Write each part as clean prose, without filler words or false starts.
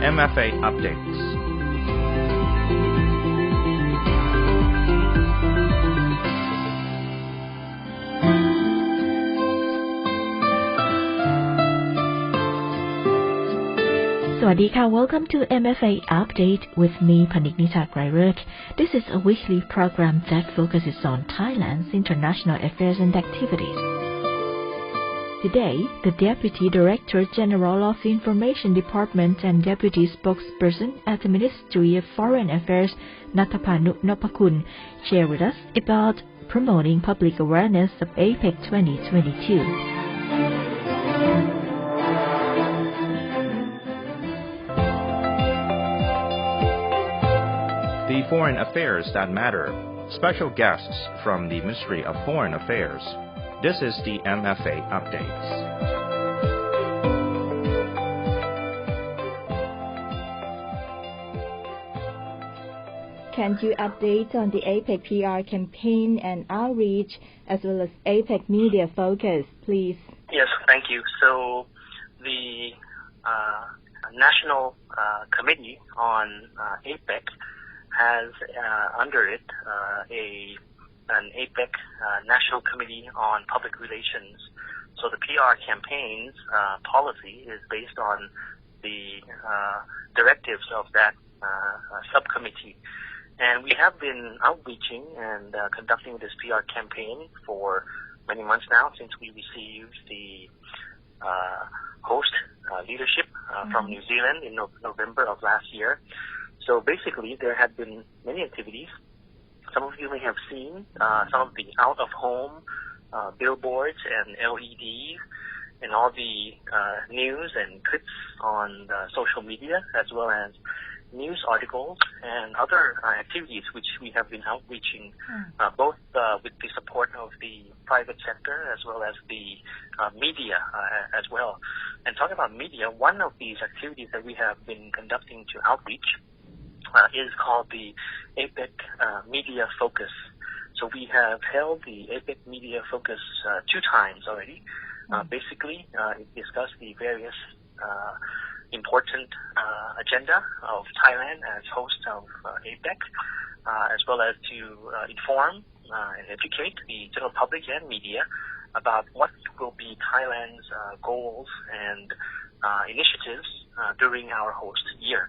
MFA updates. Welcome to MFA Update with me, Paniknita Grairak. This is a weekly program that focuses on Thailand's international affairs and activities. Today, the Deputy Director General of the Information Department and Deputy Spokesperson at the Ministry of Foreign Affairs, Natapanu Nopakun, share with us about promoting public awareness of Apec 2022. The Foreign Affairs that matter. Special guests from the Ministry of Foreign Affairs. This is the MFA Updates. Can you update on the Apec PR campaign and outreach as well as Apec media focus, please? Yes, thank you. So the National Committee on Apec has under it an Apec National Committee on Public Relations. So the PR campaign's policy is based on the directives of that subcommittee. And we have been outreaching and conducting this PR campaign for many months now since we received the host leadership from New Zealand in November of last year. So basically, there have been many activities. Some of you may have seen some of the out-of-home billboards and LEDs and all the news and clips on social media, as well as news articles and other activities which we have been outreaching, both with the support of the private sector as well as the media as well. And talking about media, one of these activities that we have been conducting to outreach is called the Apec Media Focus. So we have held the Apec Media Focus 2 times already. Basically, it discussed the various important agenda of Thailand as host of Apec, as well as to inform and educate the general public and media about what will be Thailand's goals and initiatives during our host year.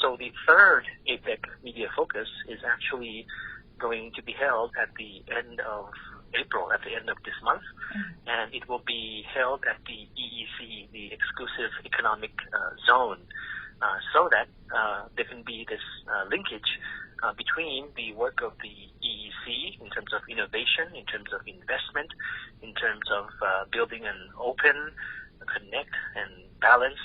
So the third Apec Media Focus is actually going to be held at the end of April, at the end of this month, and it will be held at the EEC, the Exclusive Economic Zone, so that there can be this linkage between the work of the EEC in terms of innovation, in terms of investment, in terms of building an open, connect and balance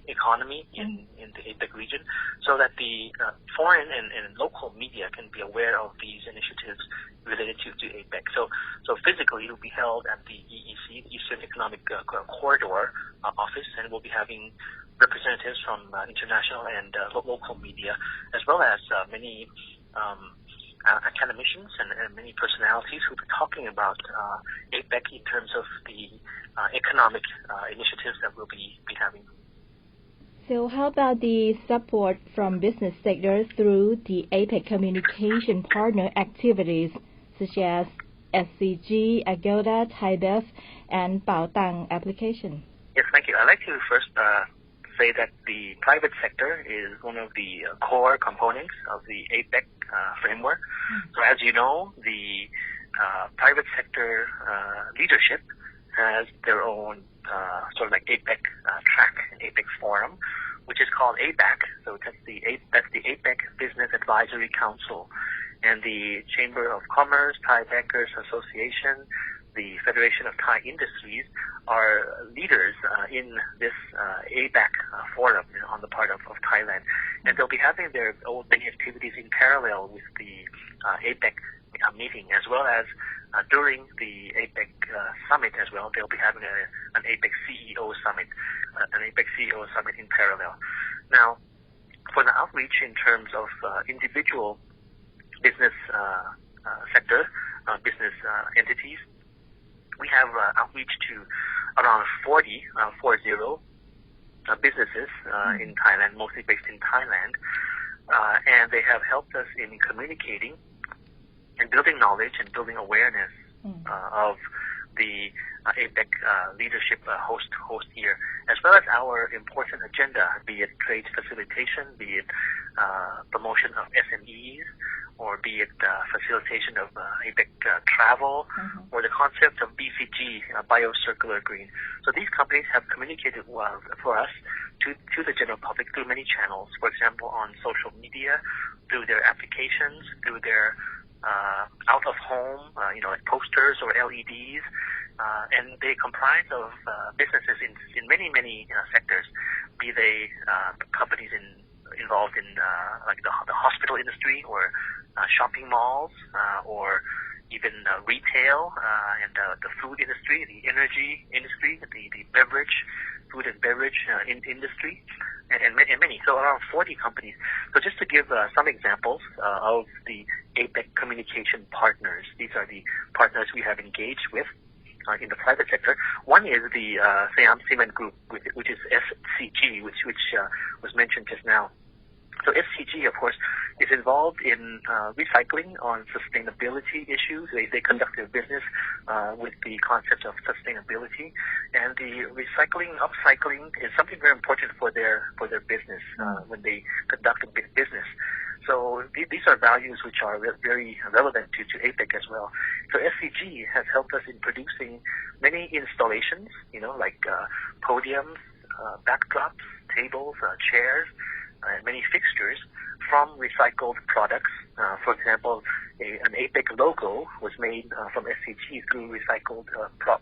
economy in the Apec region, so that the foreign and local media can be aware of these initiatives related to Apec. So physically it will be held at the EEC, the Eastern Economic Corridor office, and we'll be having representatives from international and local media, as well as many academicians and many personalities who will be talking about Apec in terms of the economic initiatives that we'll be having. So how about the support from business sector through the Apec communication partner activities such as SCG, Agoda, ThaiBev, and Baotang application? Yes, thank you. I'd like to first say that the private sector is one of the core components of the Apec framework. So as you know, the private sector leadership has their own sort of like Apec track, an Apec forum, which is called ABAC. So that's the Apec Business Advisory Council, and the Chamber of Commerce, Thai Bankers Association, the Federation of Thai Industries are leaders in this ABAC forum on the part of Thailand, and they'll be having their own many activities in parallel with the APEC meeting, as well as during the APEC summit as well. They'll be having an APEC CEO summit, in parallel. Now, for the outreach in terms of individual business sector, business entities, we have outreach to around 40 businesses in Thailand, mostly based in Thailand, and they have helped us in communicating and building knowledge and building awareness of the APEC leadership host year, as well as our important agenda, be it trade facilitation, be it promotion of SMEs, or be it facilitation of APEC travel, or the concept of BCG, Biocircular Green. So these companies have communicated for us to the general public through many channels, for example, on social media, through their applications, through their out-of-home, like posters or LEDs, and they comprise of businesses in many sectors, be they companies involved in like the hospital industry or shopping malls or even retail and the food industry, the energy industry, the food and beverage industry, and many. So around 40 companies. So just to give some examples of the APEC communication partners, these are the partners we have engaged with in the private sector. One is the Siam Cement Group, which is SCG, which was mentioned just now. So SCG, of course, is involved in recycling on sustainability issues. They conduct their business with the concept of sustainability, and the recycling, upcycling is something very important for their business when they conduct a big business. So these are values which are very relevant to APEC as well. So SCG has helped us in producing many installations, like podiums, backdrops, tables, chairs, and many fixtures from recycled products. For example, an APEC logo was made from SCG through recycled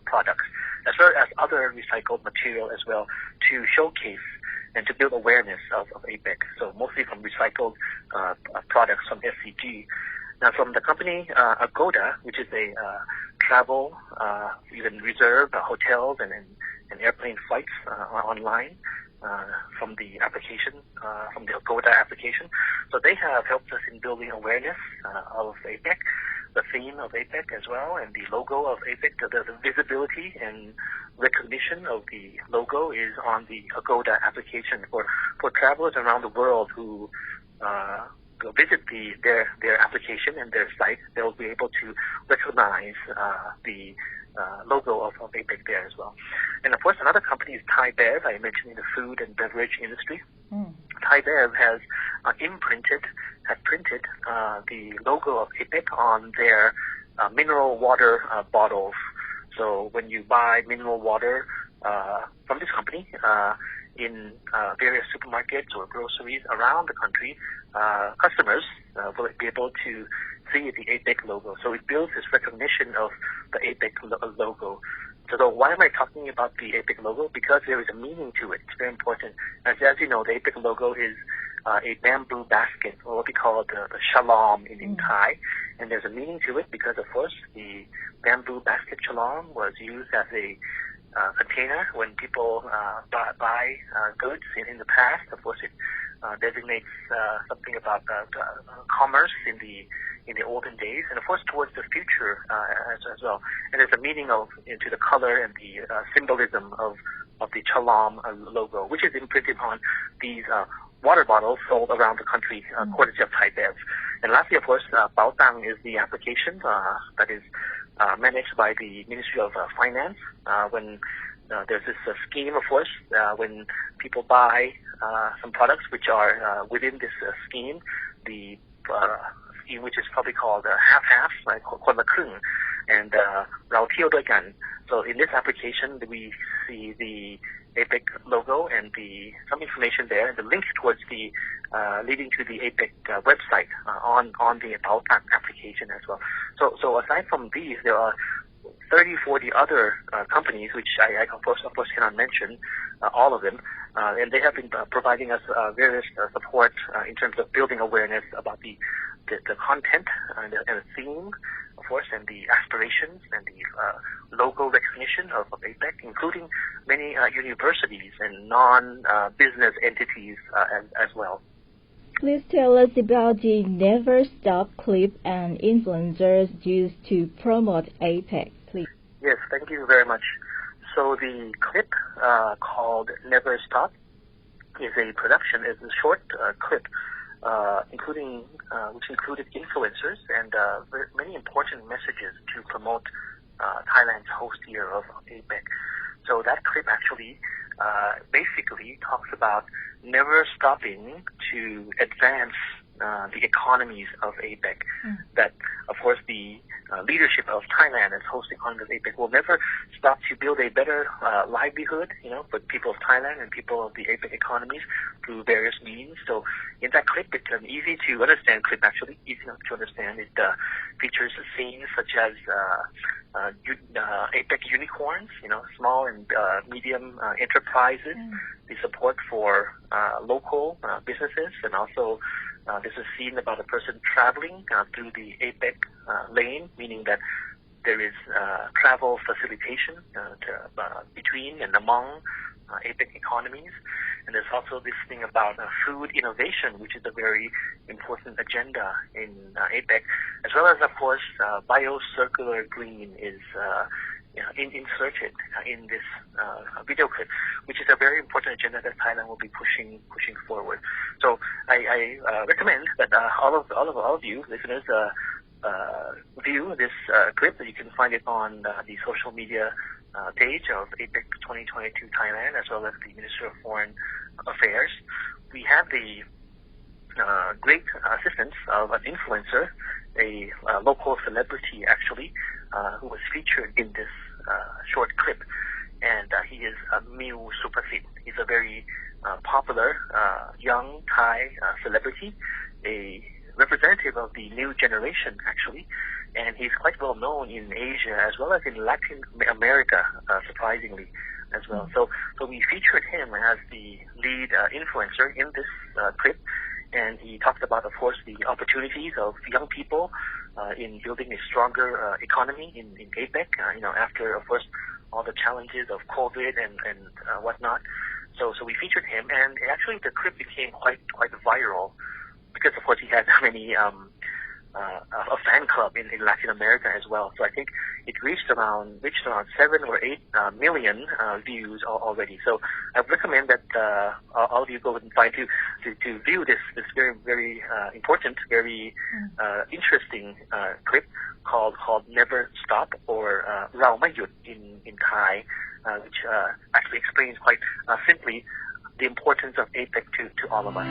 products, as well as other recycled material as well, to showcase and to build awareness of APEC. So mostly from recycled products from SCG. Now from the company Agoda, which is a travel, even reserve hotels and airplane flights online, from the application, from the Agoda application. So they have helped us in building awareness of APEC, the theme of APEC as well, and the logo of APEC. The visibility and recognition of the logo is on the Agoda application for travelers around the world who visit their application and their site. They'll be able to recognize the logo of APEC there as well. And of course, another company is Thai Bev. I mentioned in the food and beverage industry. Thai Bev has printed the logo of APEC on their mineral water bottles. So when you buy mineral water from this company in various supermarkets or groceries around the country, customers will be able to see the APEC logo. So it builds this recognition of the APEC logo. So why am I talking about the APEC logo? Because there is a meaning to it. It's very important. As you know, the APEC logo is a bamboo basket, or what we call the shalom in Thai. And there's a meaning to it because, of course, the bamboo basket shalom was used as a container when people buy goods in the past. Of course, it designates something about commerce in the olden days, and of course towards the future as well. And there's a meaning into the color and the symbolism of the Chalam logo, which is imprinted on these water bottles sold around the country, courtesy of Thai Bev. And lastly, of course, Baotang is the application that is managed by the Ministry of Finance. When there's this scheme, of course, when people buy some products which are within this scheme, the scheme which is probably called half-half, like Kon La Krung, and Rao Tio Doi Gan. So in this application, we see the APEC logo and some information there, and the link towards the leading to the APEC website on the Baotang application as well. So aside from these, there are 30, 40 other companies, which I of course cannot mention all of them, and they have been providing us various support in terms of building awareness about the content and the theme, of course, and the aspirations and the logo recognition of APEC, including many universities and non-business entities as well. Please tell us about the Never Stop clip and influencers used to promote APEC, please. Yes, thank you very much. So the clip called Never Stop is a production, is a short clip, which included influencers and many important messages to promote Thailand's host year of Apec. So that clip actually basically talks about never stopping to advance the economies of Apec. That, of course, the leadership of Thailand as host economy of Apec will never stop to build a better livelihood, for people of Thailand and people of the Apec economies through various means. So in that clip, it's an easy to understand clip, actually, easy enough to understand. It features scenes such as Apec unicorns, small and medium enterprises, the support for local businesses, and also there's a scene about a person traveling through the Apec lane, meaning that there is travel facilitation between and among Apec economies. And there's also this thing about food innovation, which is a very important agenda in Apec, as well as, of course, bio-circular green is inserted in this video clip, which is a very important agenda that Thailand will be pushing forward. So I recommend that all of you listeners view this clip. You can find it on the social media page of Apec 2022 Thailand, as well as the Ministry of Foreign Affairs. We have the great assistance of an influencer, a local celebrity actually, who was featured in this short clip, and he is Mew Suprasit. He's a very popular young Thai celebrity, a representative of the new generation actually, and he's quite well known in Asia as well as in Latin America, surprisingly as well. So we featured him as the lead influencer in this clip, and he talked about, of course, the opportunities of young people in building a stronger economy in Apec, after, of course, all the challenges of COVID and whatnot. So we featured him, and actually the clip became quite viral because, of course, he had many a fan club in Latin America as well. So I think it reached around 7 or 8 million views already. So I recommend that all of you go and find to view this very very important, very interesting clip called Never Stop, or เราไม่หยุด in Thai, which actually explains quite simply the importance of Apec to all of us.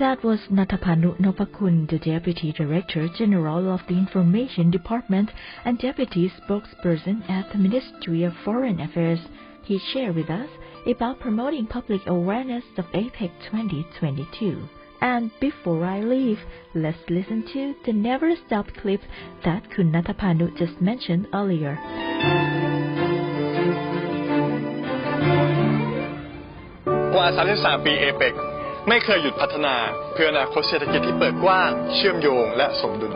That was Natapanu Nopakun, the Deputy Director General of the Information Department and Deputy Spokesperson at the Ministry of Foreign Affairs. He shared with us about promoting public awareness of Apec 2022. And before I leave, let's listen to the Never Stop clip that Kun Natapanu just mentioned earlier. กว่า33 ปี Apec ไม่เคยหยุดพัฒนาเพื่ออนาคตเศรษฐกิจที่เปิดกว้างเชื่อมโยงและสมดุล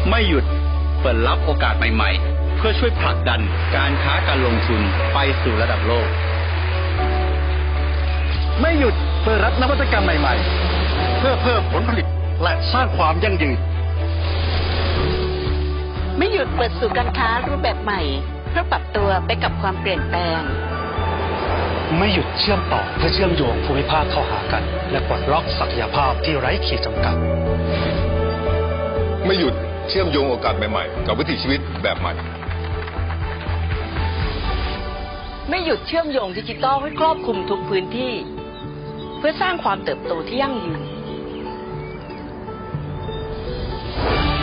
ไม่หยุดเปิดรับโอกาสใหม่ๆเพื่อช่วยผลักดันการค้าการลงทุนไปสู่ระดับโลกไม่หยุดเปิดรับนวัตกรรมใหม่ๆเพื่อเพิ่มผลผลิตและสร้างความยั่งยืนไม่หยุดเปิดสู่การค้ารูปแบบใหม่เพื่อปรับตัวไปกับความเปลี่ยนแปลงไม่หยุดเชื่อมต่อเพื่อเชื่อมโยงภูมิภาคเข้าหากันและปลดล็อกศักยภาพที่ไร้ขีดจำกัดไม่หยุดเชื่อมโยงโอกาสใหม่ๆกับวิถีชีวิตแบบใหม่ไม่หยุดเชื่อมโยงดิจิทัลให้ครอบคลุมทุกพื้นที่เพื่อสร้างความเติบโตที่ยั่งยืน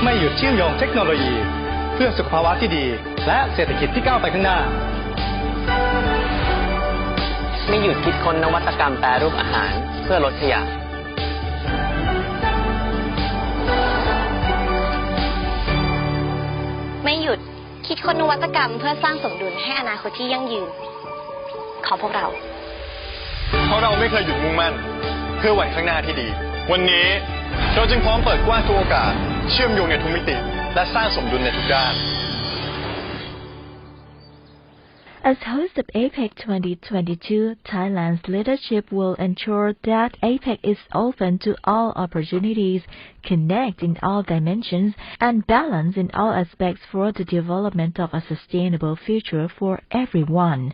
ไม่หยุดเชื่อมโยงเทคโนโลยีเพื่อสุขภาวะที่ดีและเศรษฐกิจที่ก้าวไปข้างหน้าไม่หยุดคิดค้นนวัตกรรมแปรรูปอาหารเพื่อลดขยะไม่หยุดคิดค้นนวัตกรรมเพื่อสร้างสมดุลให้อนาคตที่ยั่งยืนของพวกเราเพราะเราไม่เคยหยุดมุ่งมั่นเพื่อวันข้างหน้าที่ดีวันนี้เราจึงพร้อมเปิดกว้างทุกโอกาสเชื่อมโยงในทุกมิติและสร้างสมดุลในทุกด้าน As host of APEC 2022, Thailand's leadership will ensure that APEC is open to all opportunities, connect in all dimensions, and balance in all aspects for the development of a sustainable future for everyone.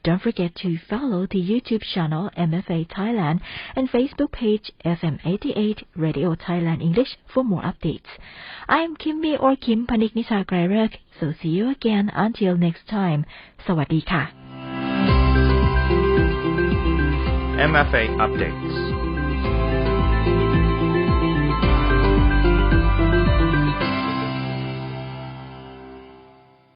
Don't forget to follow the YouTube channel MFA Thailand and Facebook page FM88 Radio Thailand English for more updates. I am Kimmy or Kim Panik Nisa Grairek, so see you again until next time. สวัสดีค่ะ MFA Updates